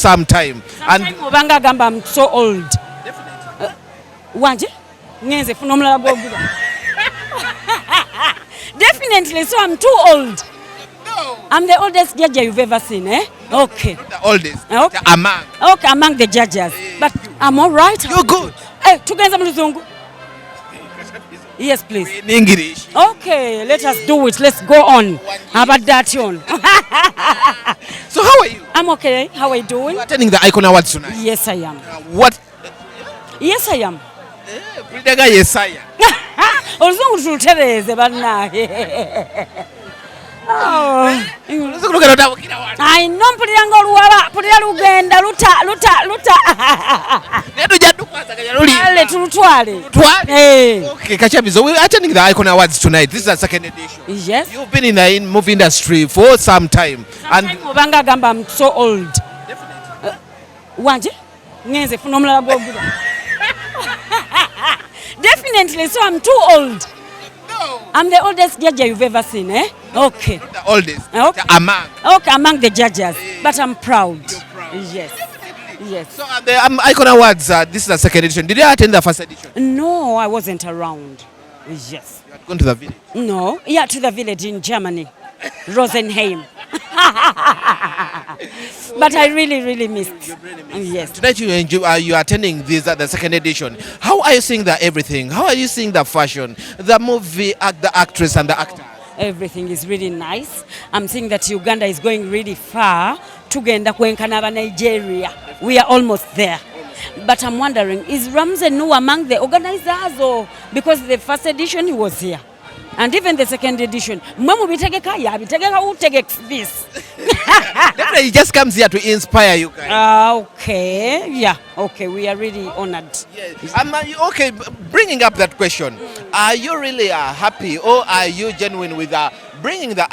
some time. And Obanga gamba I'm so old. Wanje? Ngenze funa omulala gw'oguba. Definitely, so I'm too old. no, I'm the oldest judge you've ever seen, eh? Okay. not the oldest. Okay. Among. Okay, among the judges. But I'm all right. You're good. Hey, tugenza mu Luzungu. Yes, please. In English. Okay, let us do it. Let's go on. How about that one? So how are you? I'm okay. How are you doing? You're attending the Ikon Awards tonight. Yes, I am. What? Yes, I am. Pridaga Yesaya. Oluzungu tulutereze bannange. Oh. I know mpuliranga oluwala, mpulira lugenda luta. Ale tulutwale. Okay, Kachapizo, we're attending the Ikon Awards tonight. This is the second edition. Yes. You've been in the movie industry for some time. And Obanga gamba I'm so old. Wanje? Ngenze funa omulala gw'oguba. Definitely, so I'm too old. no, I'm the oldest judge you've ever seen, eh? Okay. not the oldest. Okay. Among. Okay, among the judges. But I'm proud. You're proud. Yes. Yes. So at the Ikon Awards, this is the second edition. Did you attend the first edition? No, I wasn't around. Yes. You had gone to the village. No. Yeah, to the village in Germany. Rosenheim. But I really missed. Yes. Tonight you enjoy, you are attending this the second edition. How are you seeing the everything? How are you seeing the fashion, the movie, the actress and the actor? Everything is really nice. I'm seeing that Uganda is going really far. Tugenda kwenkana aba Nigeria. We are almost there. But I'm wondering, is Ramsey Nu among the organizers or because the first edition he was here? And even the second edition. Mwamu bitegeka ya, bitegeka who takes this? Definitely he just comes here to inspire you guys. Okay. Yeah. Okay. We are really honored. Yes. Okay, bringing up that question, are you really happy or are you genuine with bringing the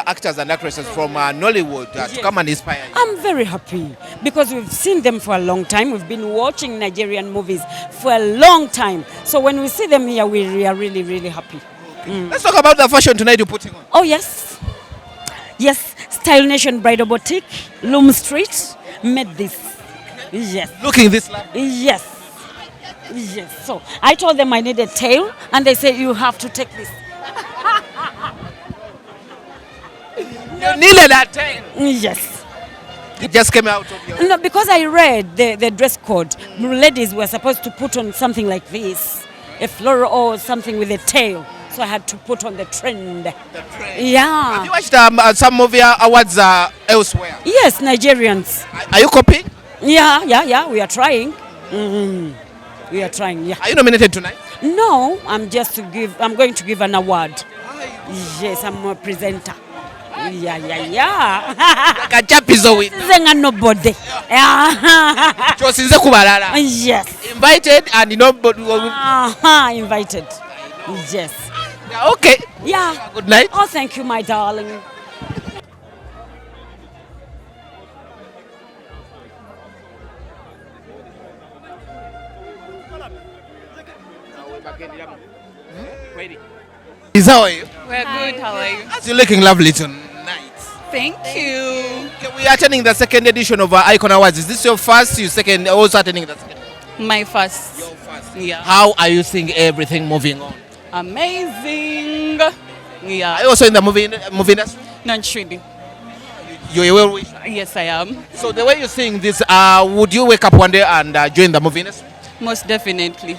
actors and actresses from Nollywood to come and inspire you? I'm very happy because we've seen them for a long time. We've been watching Nigerian movies for a long time. So when we see them here, we are really happy. Let's talk about the fashion tonight you're putting on. Oh, yes. Yes. Style Nation Bridal Boutique, Loom Street, made this. Yes. Looking this lap. Yes. Yes. So I told them I need a tail, and they said you have to take this. You needed that tail. Yes. It just came out of your... No, because I read the dress code. Ladies were supposed to put on something like this, a floral or something with a tail. So I had to put on the trend. The trend. Yeah. Have you watched some movie awards elsewhere? Yes, Nigerians. Are you copying? Yeah. We are trying. We are trying. Yeah. Are you nominated tonight? No, I'm going to give an award. Yes, I'm a presenter. Yeah. Kachapizo with Zenga nobody. Yeah. Chosinze kubalala. Yes. Invited and nobody will... Invited. Yes. Okay. Yeah. Good night. Oh, thank you, my darling. How are you? We're good, how are you? You're looking lovely tonight. Thank you. Okay, we are attending the second edition of Ikon Awards. Is this your first, your second, also attending the second? My first. Your first. Yeah. How are you seeing everything moving on? Amazing. Are Yeah. you also in the movie industry? Not really. You're a well-wisher. Yes, I am. So the way you're seeing this, would you wake up one day and join the movie industry? Most definitely.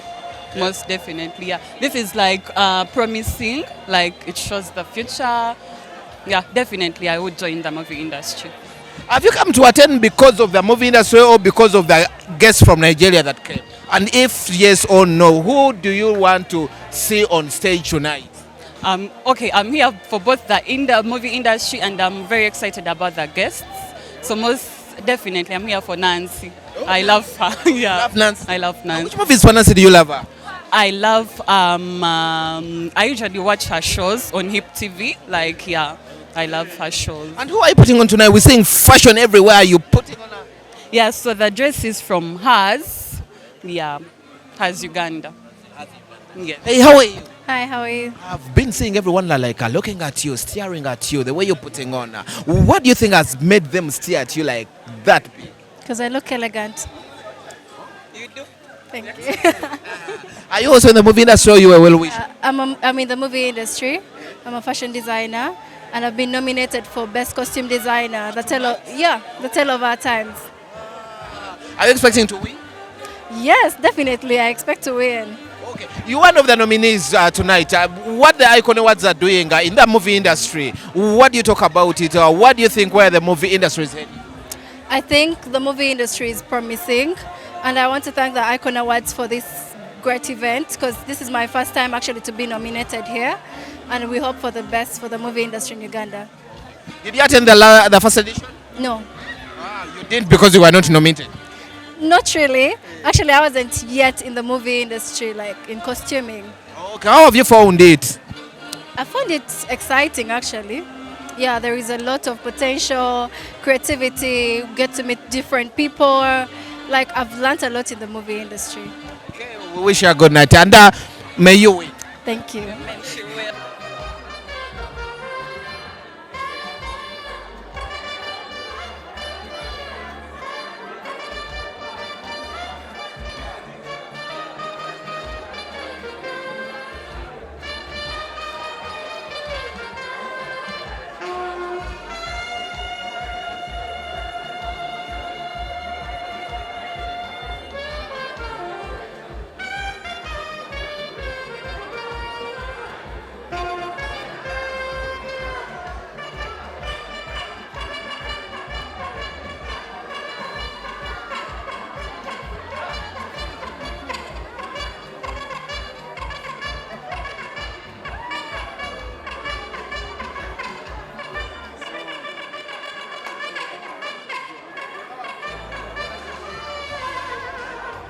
Most definitely, yeah. This is like promising, like it shows the future. Yeah, definitely I would join the movie industry. Have you come to attend because of the movie industry or because of the guests from Nigeria that came? And if yes or no, who do you want to see on stage tonight? Okay, I'm here for both the movie industry and I'm very excited about the guests. So most definitely I'm here for Nancy. Okay. I love her. Yeah. Love Nancy? I love Nancy. Which movies for Nancy do you love her? I love, I usually watch her shows on Hip TV. Like, yeah, I love her shows. And who are you putting on tonight? We're seeing fashion everywhere. Are you putting on her? Yeah, so the dress is from hers. Yeah, hers Uganda. Yeah. Hey, how are you? Hi, how are you? I've been seeing everyone like looking at you, staring at you, the way you're putting on. What do you think has made them stare at you like that? Because I look elegant. You do? Thank you. Are you also in the movie industry or you are well wished? I'm in the movie industry. I'm a fashion designer, and I've been nominated for Best Costume Designer, the tale of our times. Are you expecting to win? Yes, definitely. I expect to win. Okay. You're one of the nominees tonight. What the Ikon Awards are doing in the movie industry, what do you talk about it? What do you think where the movie industry is heading? I think the movie industry is promising, and I want to thank the Ikon Awards for this great event, because this is my first time actually to be nominated here, and we hope for the best for the movie industry in Uganda. Did you attend the first edition? No, You didn't because you were not nominated. not really. Actually, I wasn't yet in the movie industry, like in costuming. Okay. How have you found it? I found it exciting, actually. Yeah, there is a lot of potential, creativity, get to meet different people. Like, I've learned a lot in the movie industry. Okay, we wish you a good night and may you win. Thank you.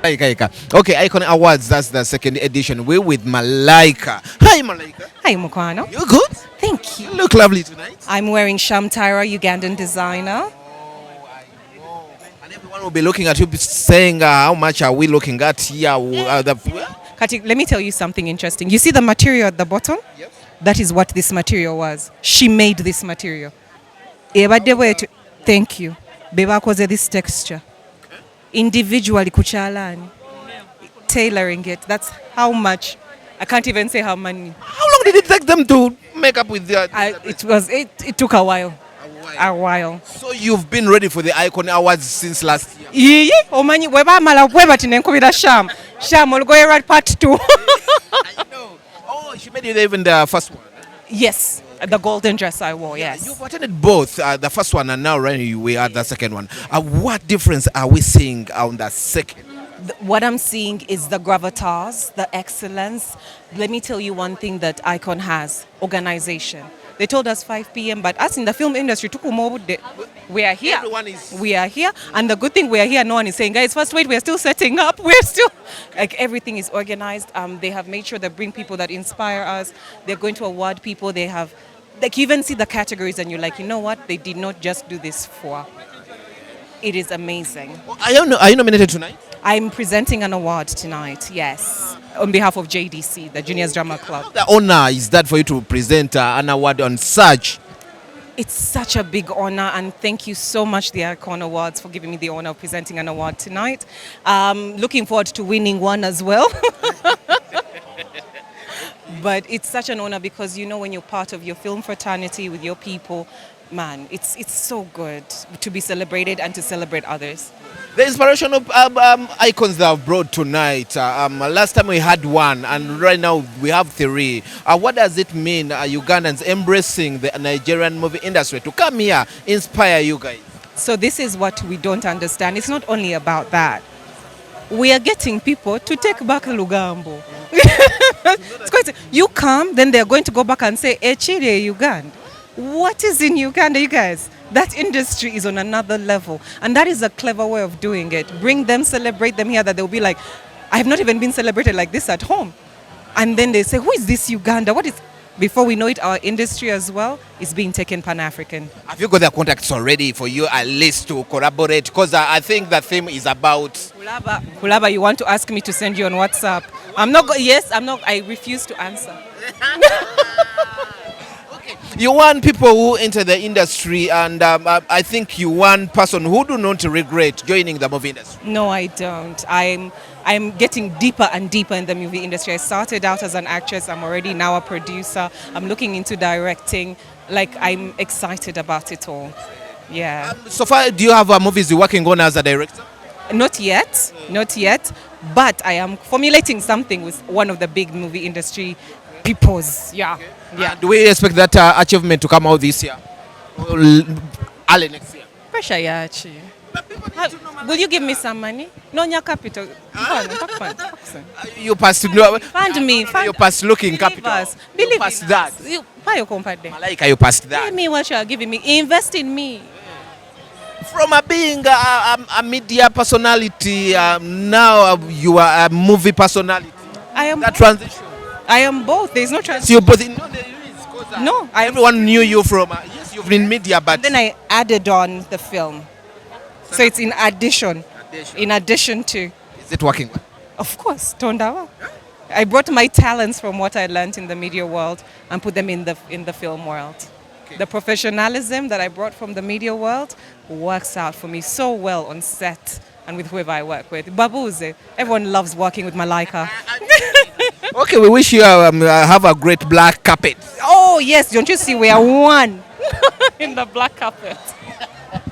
Okay, Ikon Awards, that's the second edition. We're with Malaika. Hi, Malaika. Hi, Mukwano. You good? Thank you. You look lovely tonight. I'm wearing Shamtara, Ugandan designer. And everyone will be looking at you saying, how much are we looking at here? Kati, let me tell you something interesting. You see the material at the bottom? Yep. That is what this material was. She made this material. Thank you. Beba koze this texture. Individually kuchalani. Tailoring it. That's how much. I can't even say how many. How long did it take them to make up with their... It took a while. A while. So you've been ready for the Ikon Awards since last year? Yee, omanyi weba mala weba tinenkubira Sham. Sham olugoye right part 2. I know. Oh, she made it even the first one. Yes, the golden dress I wore, yes. You've attended both, the first one and now we are the second one. What difference are we seeing on the second? What I'm seeing is the gravitas, the excellence. Let me tell you one thing that Ikon has, organization. They told us 5 p.m., but us in the film industry, we are here. Everyone is... We are here. And the good thing we are here, no one is saying, guys, first wait, we're still setting up. We're still, like everything is organized. They have made sure they bring people that inspire us. They're going to award people. They have, like, you even see the categories and you're like, you know what? They did not just do this for. It is amazing. Are you nominated tonight? I'm presenting an award tonight, yes, on behalf of JDC, the Juniors Drama Club. How the honor is that for you to present an award on such? It's such a big honor, and thank you so much, the Ikon Awards, for giving me the honor of presenting an award tonight. Looking forward to winning one as well. But it's such an honor because, you know, when you're part of your film fraternity with your people, man, it's so good to be celebrated and to celebrate others. The inspirational icons that I've brought tonight, last time we had one and right now we have 3. What does it mean, Ugandans embracing the Nigerian movie industry to come here, inspire you guys? So this is what we don't understand. It's not only about that. We are getting people to take back Lugambo. It's quite, you come, then they're going to go back and say, Chile, Uganda. What is in Uganda, you guys? That industry is on another level. And that is a clever way of doing it. Bring them, celebrate them here, that they'll be like, I have not even been celebrated like this at home. And then they say, who is this Uganda? What is... Before we know it, our industry as well is being taken Pan-African. Have you got the contacts already for you at least to collaborate? Because I think the theme is about... Kulaba, you want to ask me to send you on WhatsApp? I'm not... Yes, I'm not... I refuse to answer. You want people who enter the industry, and I think you one person who do not regret joining the movie industry. No, I don't. I'm getting deeper and deeper in the movie industry. I started out as an actress. I'm already now a producer. I'm looking into directing. Like, I'm excited about it all. Yeah. So far, do you have movies you're working on as a director? Not yet, not yet. But I am formulating something with one of the big movie industry peoples. Yeah. Yeah. Do we expect that achievement to come out this year? Or early next year? Pressure, yeah. Will you give me some money? No, your capital. You passed no, Fund me. Fund. you passed looking Believe capital. us. You Believe passed in that. us. Why you compare? Malaika, you passed that. Give me what you are giving me. Invest in me. From being a media personality, now you are a movie personality. I am. That transition. I am both. There is no So transition. you both. No, there is. 'Cause, No, everyone knew you from. Yes, you've been in media, but Then I added on the film, so it's in addition. In addition to, is it working? of course, Tondawa. I brought my talents from what I learned in the media world and put them in the film world. The professionalism that I brought from the media world works out for me so well on set and with whoever I work with. Babuze, everyone loves working with Malaika. Okay, we wish you have a great black carpet. Oh yes, don't you see we are one in the black carpet.